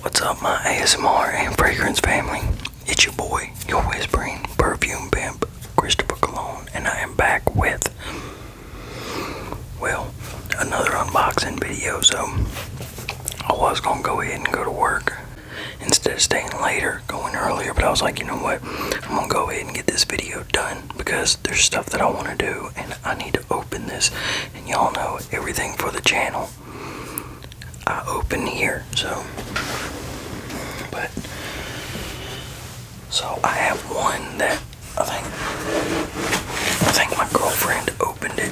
What's up, my ASMR and fragrance family? It's your boy, your whispering perfume pimp, Christopher Cologne, and I am back with, well, another unboxing video. So I was gonna go ahead and go to work instead of staying later, going earlier, but I was like, you know what, I'm gonna go ahead and get this video done because there's stuff that I want to do and I need to open this, and y'all know everything for the channel I open here. So I have one that I think my girlfriend opened it.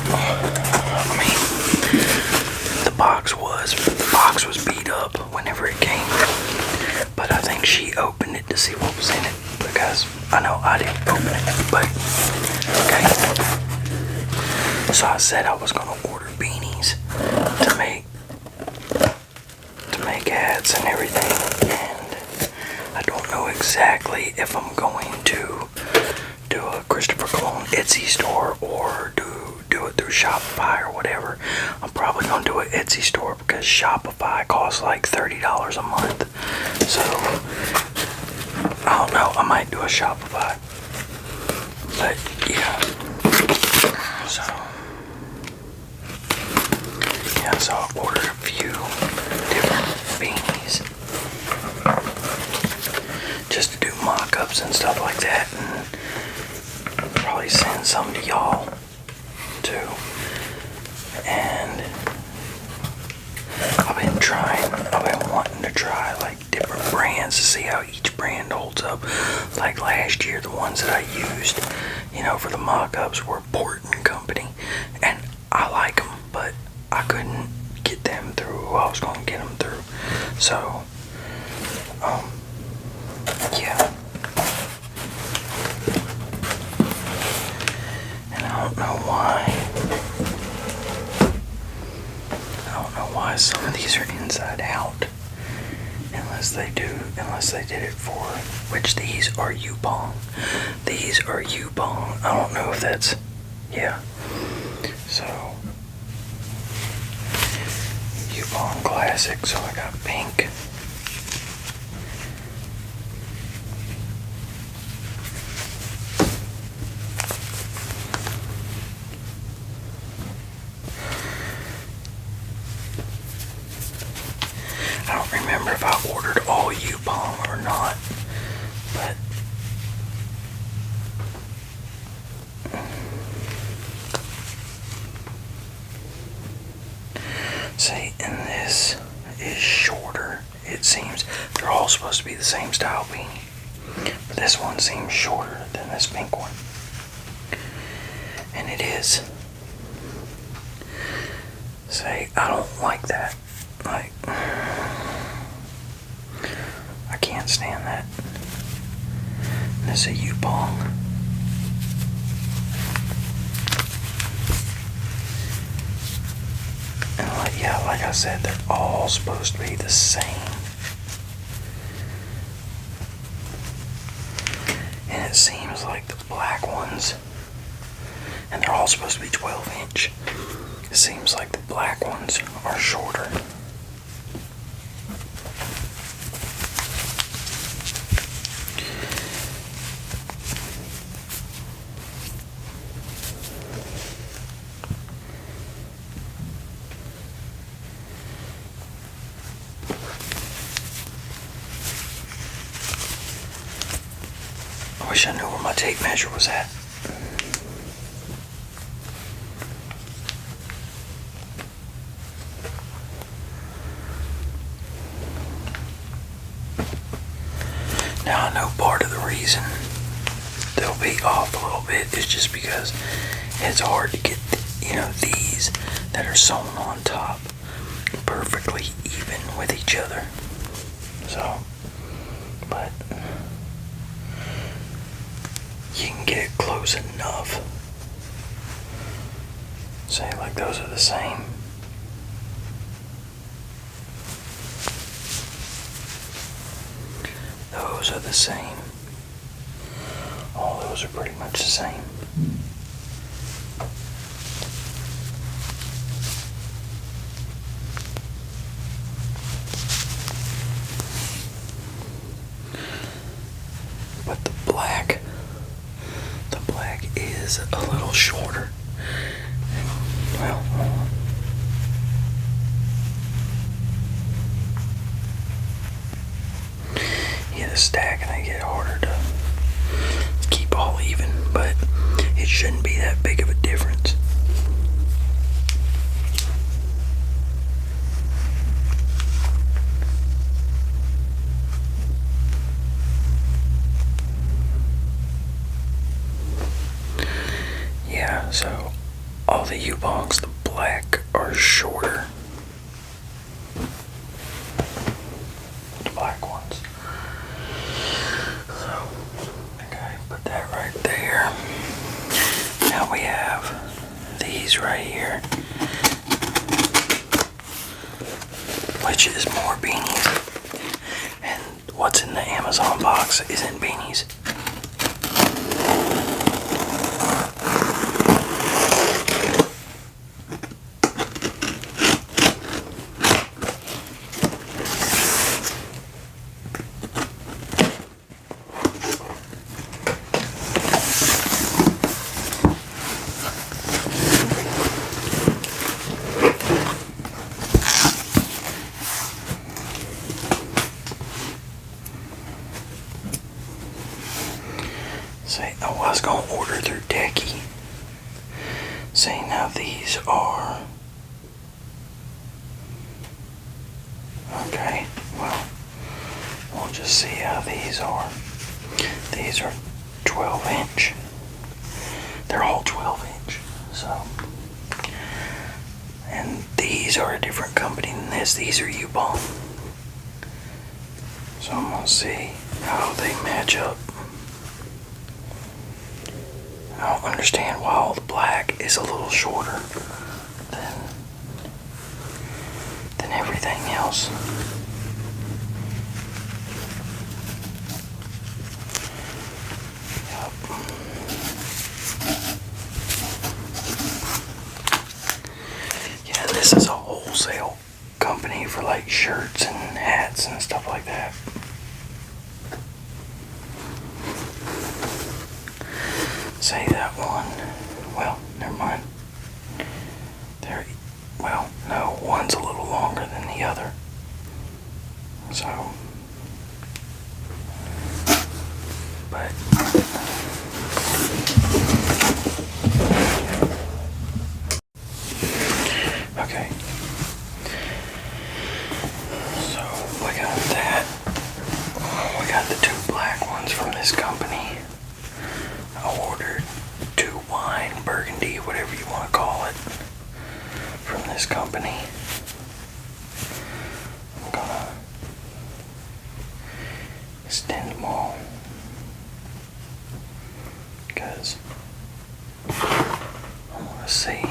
I mean, the box was beat up whenever it came, but I think she opened it to see what was in it because I know I didn't open it. But okay, so I said I was gonna order beanies to make hats and everything, and I don't know exactly if I'm going to do a Christopher Cologne Etsy store or do it through Shopify or whatever. I'm probably gonna do an Etsy store because Shopify costs like $30 a month. So I don't know, I might do a Shopify. But yeah. So I ordered a few different beanies just to do mock-ups and stuff like that, and probably send some to y'all too. And I've been wanting to try like different brands to see how each brand holds up. Like last year, the ones that I used, for the mock-ups were Portland Company, and I like them, but I couldn't get them through who I was going to get them through. So, yeah. And I don't know why some of these are inside out. Unless they did it for, which these are Yupong. These are Yupong. I don't know if that's, yeah. So, Yupong Classic, so I got pink. I don't remember if I ordered all Yupong or not, but see, and this is shorter. It seems they're all supposed to be the same style beanie, but this one seems shorter than this pink one, and it is. See, I don't like that. Like, I can't stand that. And this is a Yupong. And like I said, they're all supposed to be the same. And it seems like the black ones, and they're all supposed to be 12-inch. It seems like the black ones are shorter. I wish I knew where my tape measure was at. Now I know part of the reason they'll be off a little bit is just because it's hard to get, these that are sewn on top perfectly even with each other. So, but you can get it close enough. Say like those are the same. Those are the same. All those are pretty much the same. stack and they get harder to keep all even, but it shouldn't be that big of a difference. Yeah, so all the U-bongs, the black, are shorter. The black ones. So, okay, put that right there. Now we have these right here, which is more beanies. And what's in the Amazon box isn't beanies. Say, I was going to order through Decky. Say, now these are... Okay, well, we'll just see how these are. These are 12 inch. They're all 12 inch, so... And these are a different company than this. These are U-Bong. So I'm going to see how they match up. I don't understand why all the black is a little shorter than everything else. Yep. Yeah, this is a wholesale company for like shirts and hats and stuff like that. Say that one. Well, never mind. Well, no, one's a little longer than the other. So, but okay. So we got that. We got the two black ones from this company. I ordered 2 wine, burgundy, whatever you want to call it, from this company. I'm gonna extend them all because I want to see.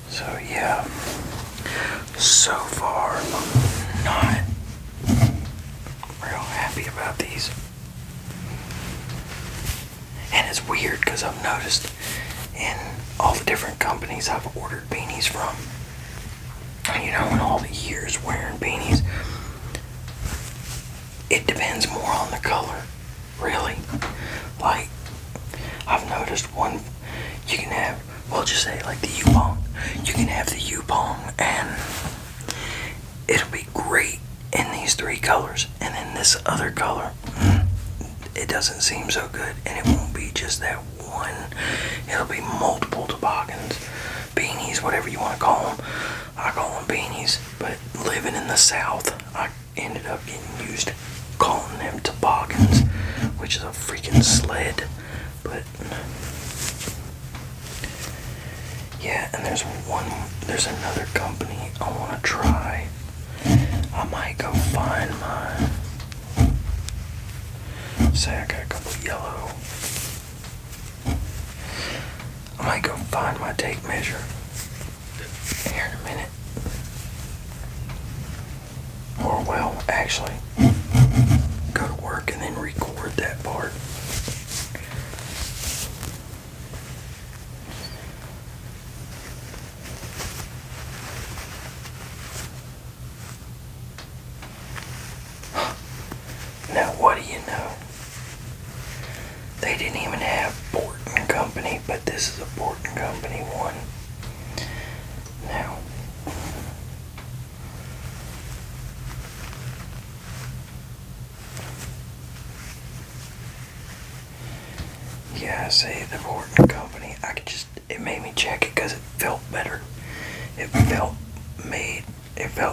So yeah, so far I'm not real happy about these. And it's weird because I've noticed in all the different companies I've ordered beanies from, you know, in all the years wearing beanies, it depends more on the color, really. Like, I've noticed one, you can have, we'll just say like the U-Bong. You can have the U-Bong and it'll be great in these 3 colors, and then this other color, it doesn't seem so good, and it won't be just that one. It'll be multiple toboggans, beanies, whatever you want to call them. I call them beanies, but living in the South, I ended up getting used to calling them toboggans, which is a freaking sled. But yeah, and there's another company I want to try. I might go find my, say I got a couple yellow. I might go find my tape measure here in a minute. Or well, actually, go to work and then record that part. Now, what do you know? They didn't even have I say the Portland company, it made me check it because it felt better. It felt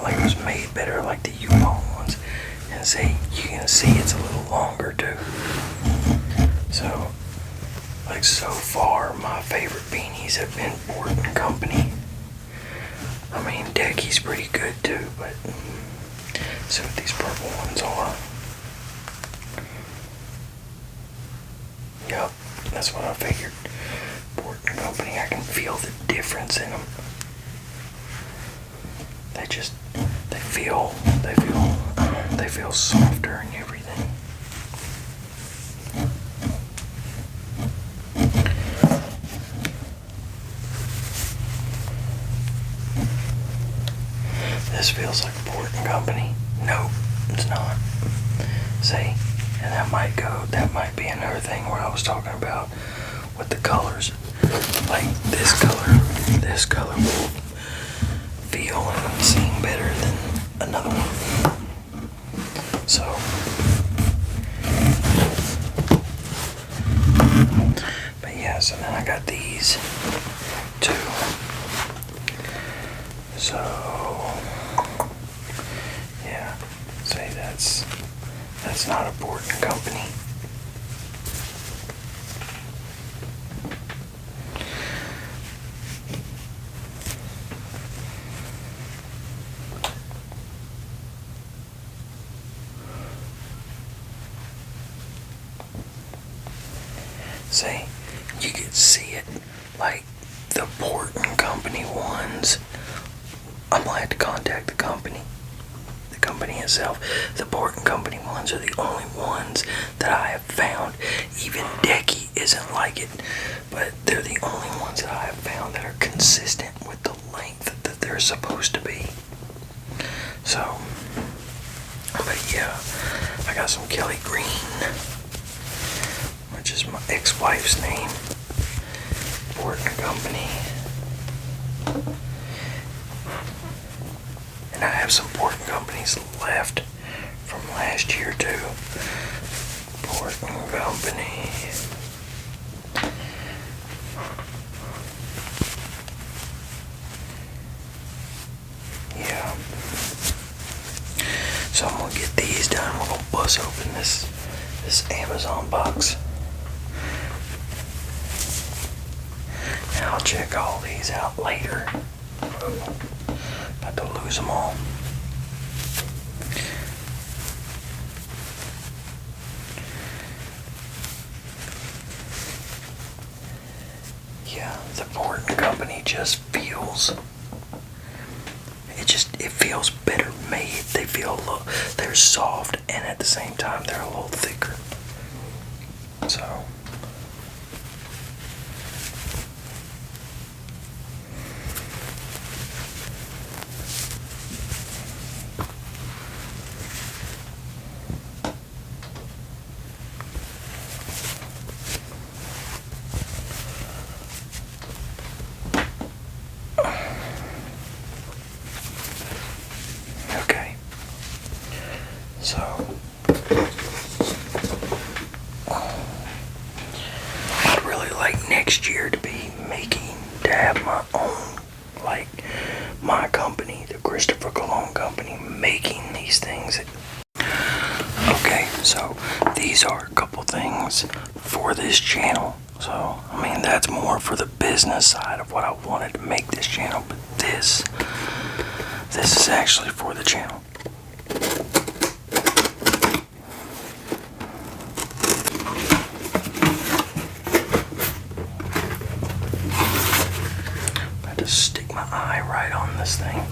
like it was made better, like the U-bone ones. And see, you can see it's a little longer too. So, like so far, my favorite beanies have been Portland company. I mean, Decky's pretty good too, but see what these purple ones are. Yup, that's what I figured. Portland company, I can feel the difference in them. They feel softer and everything. This feels like a Portland company. Nope, it's not. See, and that might be another thing where I was talking about with the colors. Like this color will feel and seem better than another one. So, but yeah, so then I got these two. So, yeah, say that's not a Portland company. See, you can see it, like the Portland company ones. I'm gonna have to contact the company itself. The Portland company ones are the only ones that I have found. Even Decky isn't like it, but they're the only ones that I have found that are consistent with the length that they're supposed to be. So, but yeah, I got some Kelly Green, which is my ex-wife's name. Portland company. And I have some Portland companies left from last year too. Portland company. Yeah. So I'm gonna get these done. We're gonna bust open this Amazon box. And I'll check all these out later. About to lose them all. Yeah, the Portland company just feels. It feels better made. They're soft, and at the same time they're a little thicker. So. So, I'd really like next year to have my own, like my company, the Christopher Cologne Company, making these things. Okay, so these are a couple things for this channel. So, I mean, that's more for the business side of what I wanted to make this channel, but this is actually for the channel. Stick my eye right on this thing.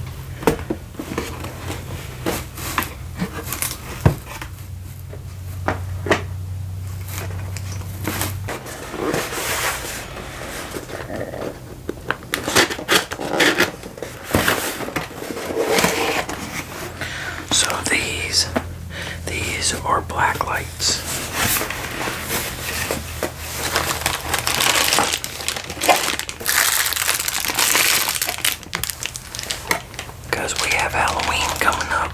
So these are black lights. Because we have Halloween coming up.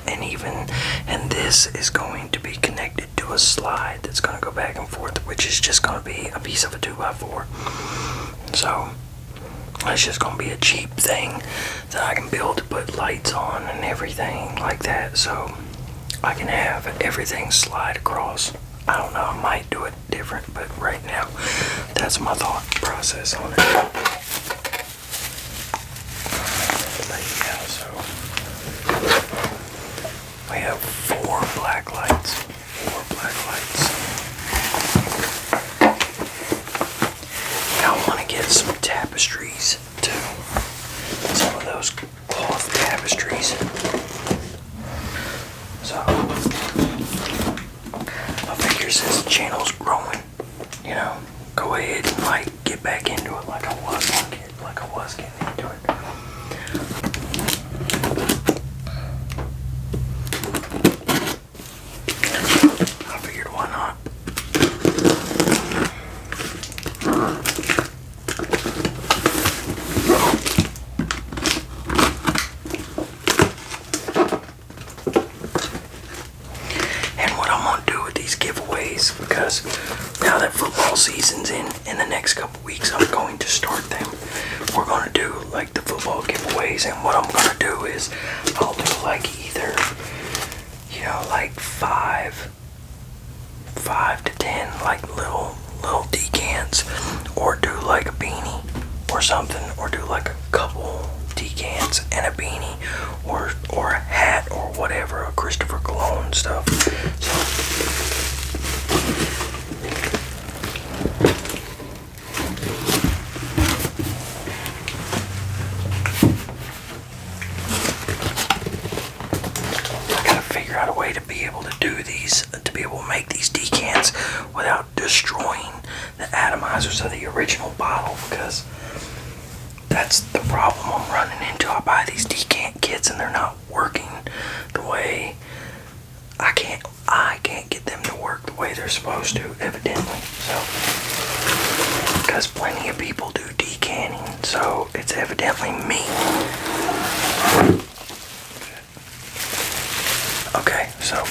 and this is going to be connected to a slide that's going to go back and forth, which is just going to be a piece of a 2x4. So it's just going to be a cheap thing that I can build to put lights on and everything like that, so I can have everything slide across. I don't know, I might do it different, but right now that's my thought process on it. But yeah, so we have 4 black lights. Now I want to get some tapestries too. Some of those cloth tapestries. So I figure since the channel's growing, you know, go ahead and like get back into it like I was getting into it. I figured why not. And what I'm gonna do with these giveaways, because now that football season's in the next couple weeks, I'm going to start them. We're gonna do like the football giveaways, and what I'm gonna do is I'll do like either, you know, like 5 to 10 like little decants, or do like a beanie or something, or do like a couple decants and a beanie, or a hat or whatever, a Christopher Cologne stuff. So I gotta figure out a way to be able to do these, to be able to make these decants without destroying the atomizers of the original bottle, because that's the problem I'm running into. I buy these decant kits and they're not working the way I can't get them to work the way they're supposed to, evidently. So, because plenty of people do decanting, so it's evidently me. Okay, so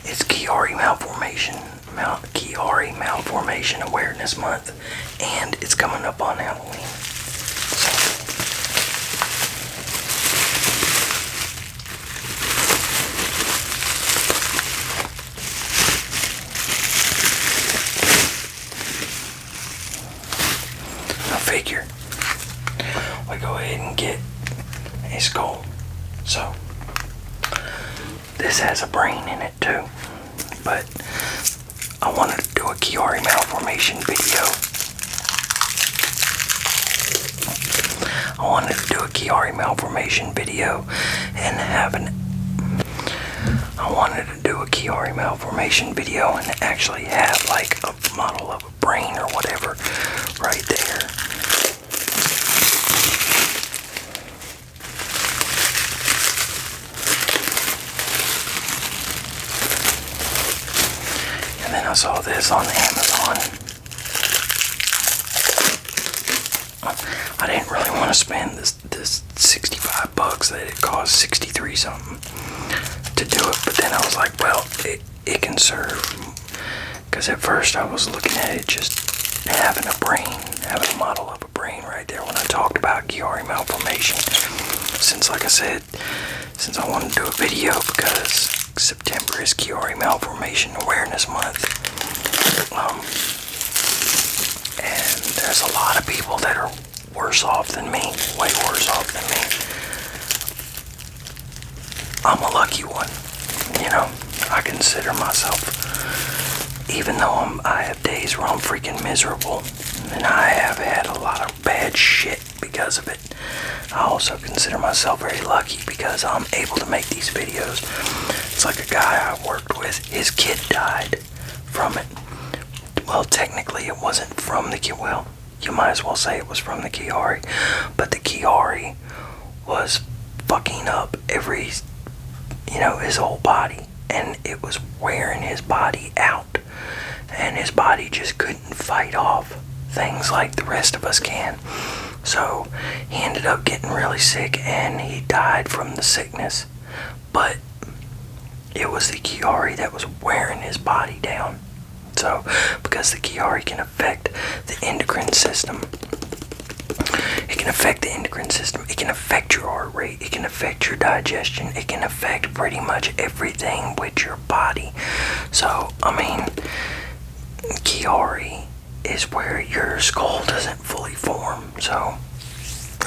it's Kiari Malformation Awareness Month, and it's coming up on Halloween. So I figure we go ahead and get a skull. So this has a brain in it too, but I wanted to do a Kiari Malformation video. And actually have like a model of a brain or whatever right there. And then I saw this on Amazon. I didn't really want to spend this $65 that it cost, 63 something to do it, but then I was like, well, it can serve, because at first I was looking at it just having a model of a brain right there when I talked about Kiari Malformation. Since, like I said, since I wanted to do a video, because September is Kiari Malformation Awareness Month, and there's a lot of people that are worse off than me, way worse off than me. I'm a lucky one, you know. I consider myself, even though I have days where I'm freaking miserable, and I have had a lot of bad shit because of it, I also consider myself very lucky because I'm able to make these videos. It's like a guy I worked with, his kid died from it. Well, technically it wasn't from the Kiari. Well, you might as well say it was from the Kiari, but the Kiari was fucking up his whole body, and it was wearing his body out, and his body just couldn't fight off things like the rest of us can. So he ended up getting really sick and he died from the sickness. But it was the Kiari that was wearing his body down. So, because the Kiari can affect the endocrine system. It can affect the endocrine system. It can affect your heart rate. It can affect your digestion. It can affect pretty much everything with your body. So, I mean, Kiari is where your skull doesn't fully form. So,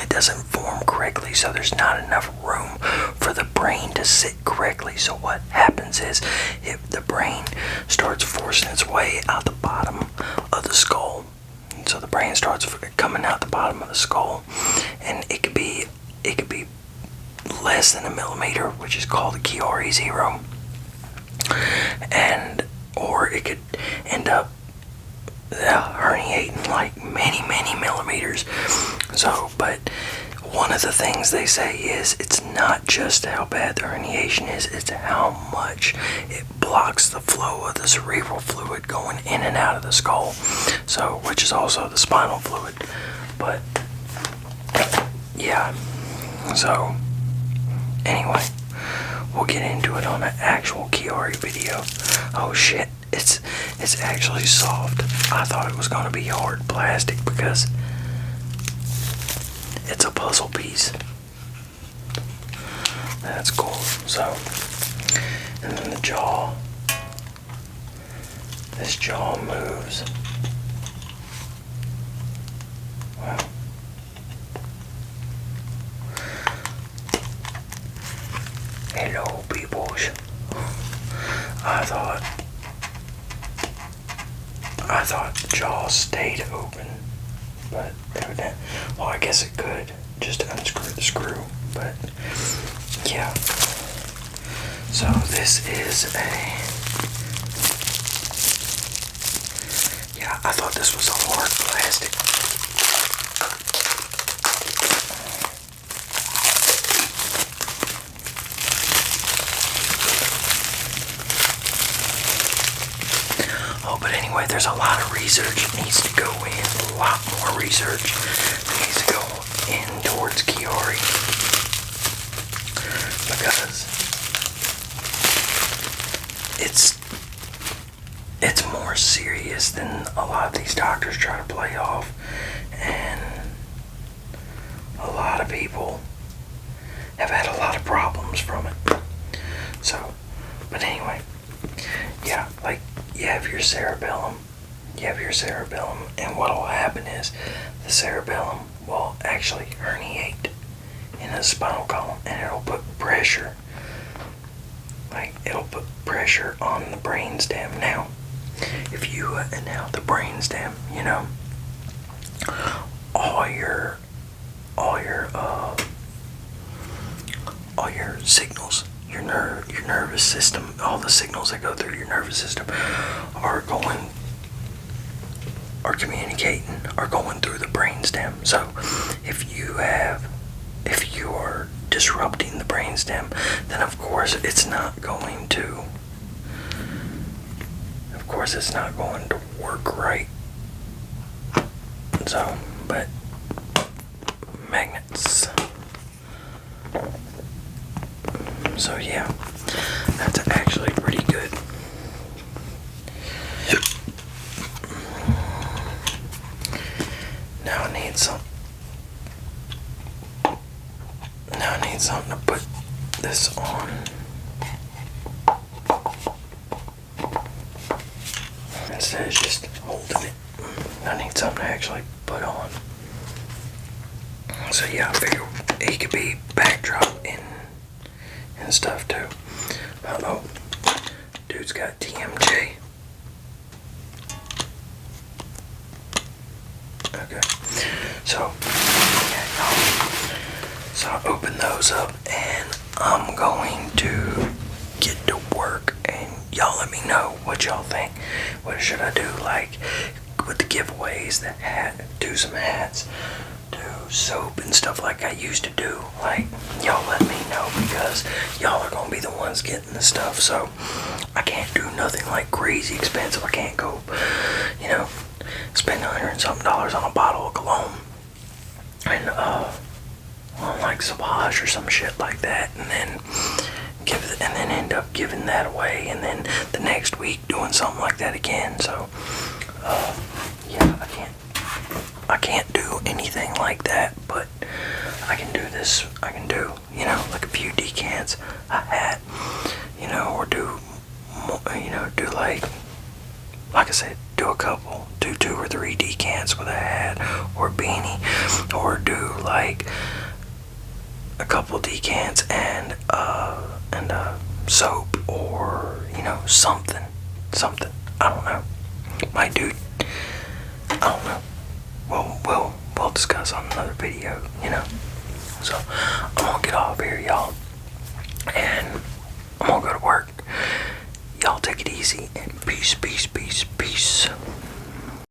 it doesn't form correctly. So, there's not enough room for the brain to sit correctly. So, what happens is, if the brain starts forcing its way out the bottom of the skull, so the brain starts coming out the bottom of the skull, and it could be less than a millimeter, which is called a Kiari 0, and or it could end up herniating like many millimeters. So, but one of the things they say is it's not just how bad the herniation is, it's how much it blocks the flow of the cerebral fluid going in and out of the skull. So, which is also the spinal fluid. But, yeah. So, anyway, we'll get into it on an actual Kiari video. Oh shit, it's actually soft. I thought it was going to be hard plastic because it's a puzzle piece. That's cool. So, and then the jaw. This jaw moves. Wow. Hello, peoples. I thought the jaw stayed open, but evident. Well, I guess it could just unscrew the screw, but yeah. So this is I thought this was a hard plastic. Oh, but anyway, there's a lot of research that needs to go in. A lot more research that needs to go in towards Kiari. Because it's more serious than a lot of these doctors try to play off. And a lot of people have had a lot of problems from it. So, but anyway, yeah, like you have your cerebellum, and what will happen is the cerebellum will actually herniate in the spinal column, and it'll put pressure, on the brainstem. Now, if you now the brainstem, all your signals, your nervous system, all the signals that go through your nervous system are going through the brainstem. So if you are disrupting the brainstem, then of course it's not going to work right. So, but magnets. So yeah, that's actually pretty good. Now I need something to put this on. Instead of just holding it, I need something to actually put on. So yeah, I figure it could be backdrop and stuff too. Uh-oh. Dude's got TMJ. Okay. So I open those up and I'm going to get to work, and y'all let me know what y'all think. What should I do, like with the giveaways, the hat, do some hats, do soap and stuff like I used to do. Like, y'all let me know, because y'all are gonna be the ones getting the stuff. So I can't do nothing like crazy expensive. I can't go, spend $100 and something on a bottle of cologne, and on like Sauvage or some shit like that, and then end up giving that away, and then the next week doing something like that again. So yeah, I can't do anything like that, but I can do this. I can do, you know, like a few decants, a hat, you know, or do like I said, do a couple, do 2 or 3 decants with a hat or a beanie, or do like a couple decants and soap, or, you know, something. I don't know. Might do. I don't know. We'll discuss on another video, you know. So I'm gonna get off here, y'all.